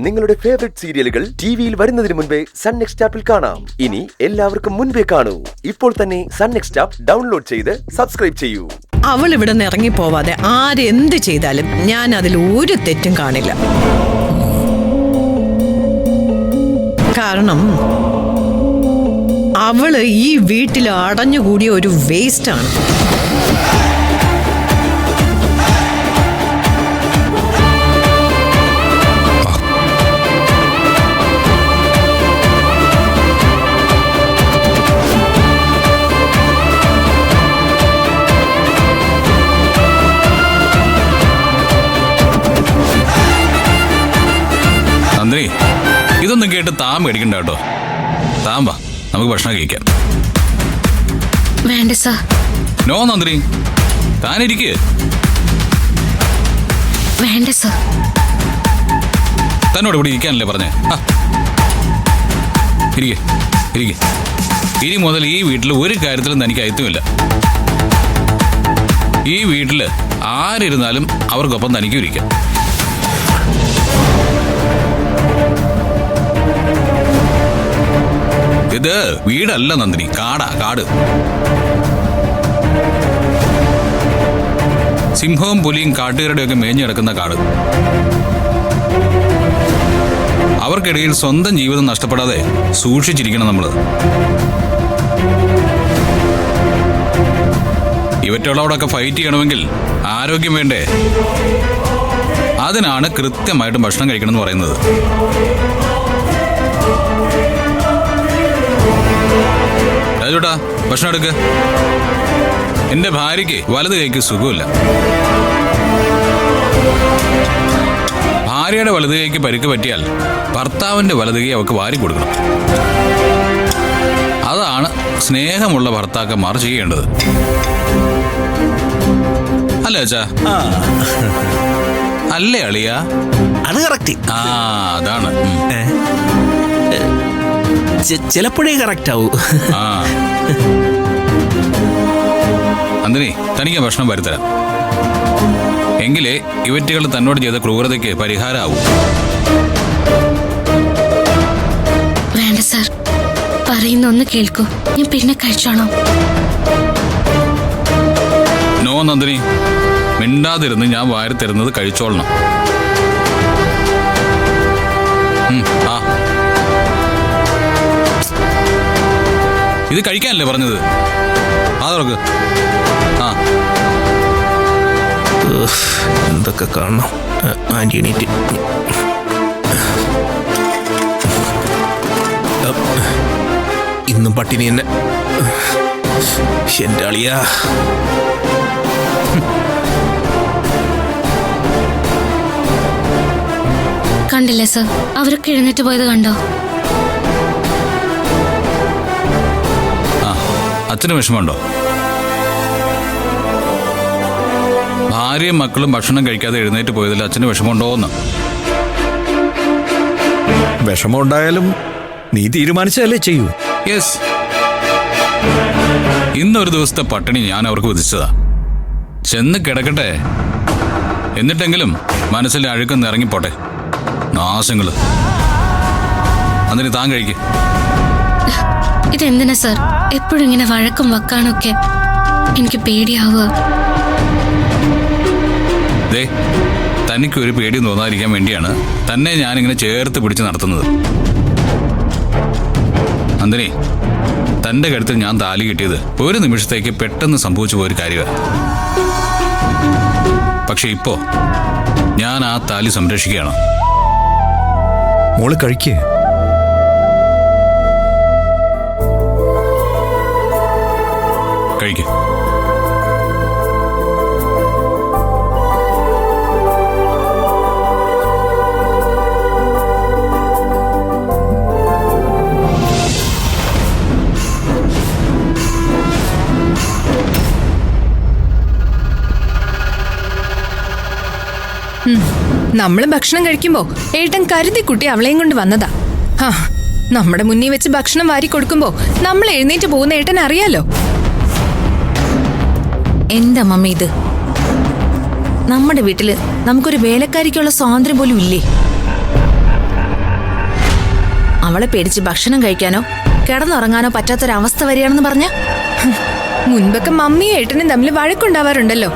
നിങ്ങളുടെ ഫേവറേറ്റ് സീരിയലുകൾ ടിവിയിൽ വരുന്നതിന് മുൻപേ സൺ നെക്സ്റ്റ് ആപ്പിൽ കാണാം. ഇനി എല്ലാവർക്കും മുൻപേ കാണൂ. ഇപ്പോൾ തന്നെ സൺ നെക്സ്റ്റ് ആപ്പ് ഡൗൺലോഡ് ചെയ്ത് സബ്സ്ക്രൈബ് ചെയ്യൂ. അവൾ ഇവിടെ നിന്ന് ഇറങ്ങിപ്പോവാതെ ആരെന്ത് ചെയ്താലും ഞാൻ അതിൽ ഒരു തെറ്റും കാണില്ല. കാരണം അവള് ഈ വീട്ടിൽ അടഞ്ഞുകൂടിയ ഒരു വേസ്റ്റാണ്. നന്ദിനി, ഇതൊന്നും കേട്ട് താൻ മേടിക്കണ്ട കേട്ടോ. താൻ വാ, നമുക്ക് ഭക്ഷണം കഴിക്കാം. വേണ്ട സാർ. നോ നന്ദിനി, താൻ ഇരിക്ക്. വേണ്ട സാർ. തന്നോട് ഇവിടെ ഇരിക്കാനല്ലേ പറഞ്ഞേ? ഇരിക്കെ ഇരിക്കെ. ഇനി മുതൽ ഈ വീട്ടിൽ ഒരു കാര്യത്തിലും തനിക്ക് അയത്തുമില്ല. ഈ വീട്ടിൽ ആരിരുന്നാലും അവർക്കൊപ്പം തനിക്കും ഇരിക്കാം. ഇത് വീടല്ല നന്ദിനി, കാടാ, കാട്. സിംഹവും പുലിയും കാട്ടുകാരുടെ ഒക്കെ മേഞ്ഞു കിടക്കുന്ന കാട്. അവർക്കിടയിൽ സ്വന്തം ജീവിതം നഷ്ടപ്പെടാതെ സൂക്ഷിച്ചിരിക്കണം നമ്മള്. ഇവറ്റോളോടൊക്കെ ഫൈറ്റ് ചെയ്യണമെങ്കിൽ ആരോഗ്യം വേണ്ടേ? അതിനാണ് കൃത്യമായിട്ട് ഭക്ഷണം കഴിക്കണം എന്ന് പറയുന്നത്. രാജോട്ടാ, ഭക്ഷണം എടുക്ക്. എന്റെ ഭാര്യയ്ക്ക് വലത് കൈക്ക് സുഖമില്ല. ഭാര്യയുടെ വലത് കൈക്ക് പരിക്ക് പറ്റിയാൽ ഭർത്താവിന്റെ വലത് കൈ അവൾക്ക് വാരി കൊടുക്കണം. അതാണ് സ്നേഹമുള്ള ഭർത്താക്കന്മാർ ചെയ്യേണ്ടത്. അല്ലേ അച്ഛാ? അല്ലേ അളിയ? അത് കറക്റ്റ്. അതാണ്. ചിലപ്പോഴേ കറക്റ്റ് ആവൂ. നന്ദിനി, തനിക്ക് ഭക്ഷണം വരുത്തരാം. എങ്കിലേ ഇവറ്റുകൾ തന്നോട് ചെയ്ത ക്രൂരതയ്ക്ക് പരിഹാരമാവൂ. വേണ്ട സാർ, പറയുന്ന ഒന്ന് കേൾക്കൂ. ഞാൻ പിന്നെ കഴിച്ചോളാം. നോ നന്ദിനി, മിണ്ടാതിരുന്ന് ഞാൻ വാരി തരുന്നത് കഴിച്ചോളണം. ഇത് കഴിക്കാനല്ലേ പറഞ്ഞത്? അതോർക്ക്. എന്തൊക്കെ കാണണം. ആന്റി എണീറ്റ്. ഇന്നും പട്ടിണി തന്നെ. എന്റെ അളിയാ. കണ്ടില്ലേ സാർ, അവരൊക്കെ എഴുന്നേറ്റ് പോയത് കണ്ടോ? അച്ഛന് വിഷമമുണ്ടോ? ഭാര്യയും മക്കളും ഭക്ഷണം കഴിക്കാതെ എഴുന്നേറ്റ് പോയതിൽ അച്ഛന് വിഷമമുണ്ടോന്ന്? വിഷമമുണ്ടായാലും നീ തീരുമാനിച്ചതല്ലേ ചെയ്യൂ. യെസ്, ഇന്നൊരു ദിവസത്തെ പട്ടിണി ഞാൻ അവർക്ക് വിധിച്ചതാ. ചെന്ന് കിടക്കട്ടെ, എന്നിട്ടെങ്കിലും മനസ്സിൽ അഴുക്കം ഇറങ്ങിപ്പോട്ടെ. നാശങ്ങള്. അതിന് താൻ കഴിക്ക്. ഇതെന്തിനാ സാർ എപ്പോഴും ഇങ്ങനെ വഴക്കും വക്കാനൊക്കെ? എനിക്ക് പേടിയാവുക. തനിക്കൊരു പേടി തോന്നാതിരിക്കാൻ വേണ്ടിയാണ് തന്നെ ഞാനിങ്ങനെ ചേർത്ത് പിടിച്ച് നടത്തുന്നത്. നന്ദിനി, തന്റെ കഴുത്തിൽ ഞാൻ താലി കിട്ടിയത് ഒരു നിമിഷത്തേക്ക് പെട്ടെന്ന് സംഭവിച്ചു പോയൊരു കാര്യമാണ്. പക്ഷെ ഇപ്പോ ഞാൻ ആ താലി സംരക്ഷിക്കുകയാണ്. മോള് കഴിക്കേ. കഴിക്ക്. നമ്മള് ഭക്ഷണം കഴിക്കുമ്പോ ഏട്ടൻ കരുതിക്കുട്ടി അവളെയും കൊണ്ട് വന്നതാ. നമ്മുടെ മുന്നിൽ വെച്ച് ഭക്ഷണം വാരി കൊടുക്കുമ്പോ നമ്മൾ എഴുന്നേറ്റ് പോകുന്ന ഏട്ടൻ അറിയാലോ. എന്താ മമ്മി ഇത്? നമ്മുടെ വീട്ടില് നമുക്കൊരു വേലക്കാരിക്കുള്ള സ്വാതന്ത്ര്യം പോലും ഇല്ലേ? അവളെ പേടിച്ച് ഭക്ഷണം കഴിക്കാനോ കിടന്നുറങ്ങാനോ പറ്റാത്തൊരവസ്ഥ വരികയാണെന്ന് പറഞ്ഞ മുൻപൊക്കെ മമ്മിയും ഏട്ടനും തമ്മിൽ വഴക്കുണ്ടാവാറുണ്ടല്ലോ.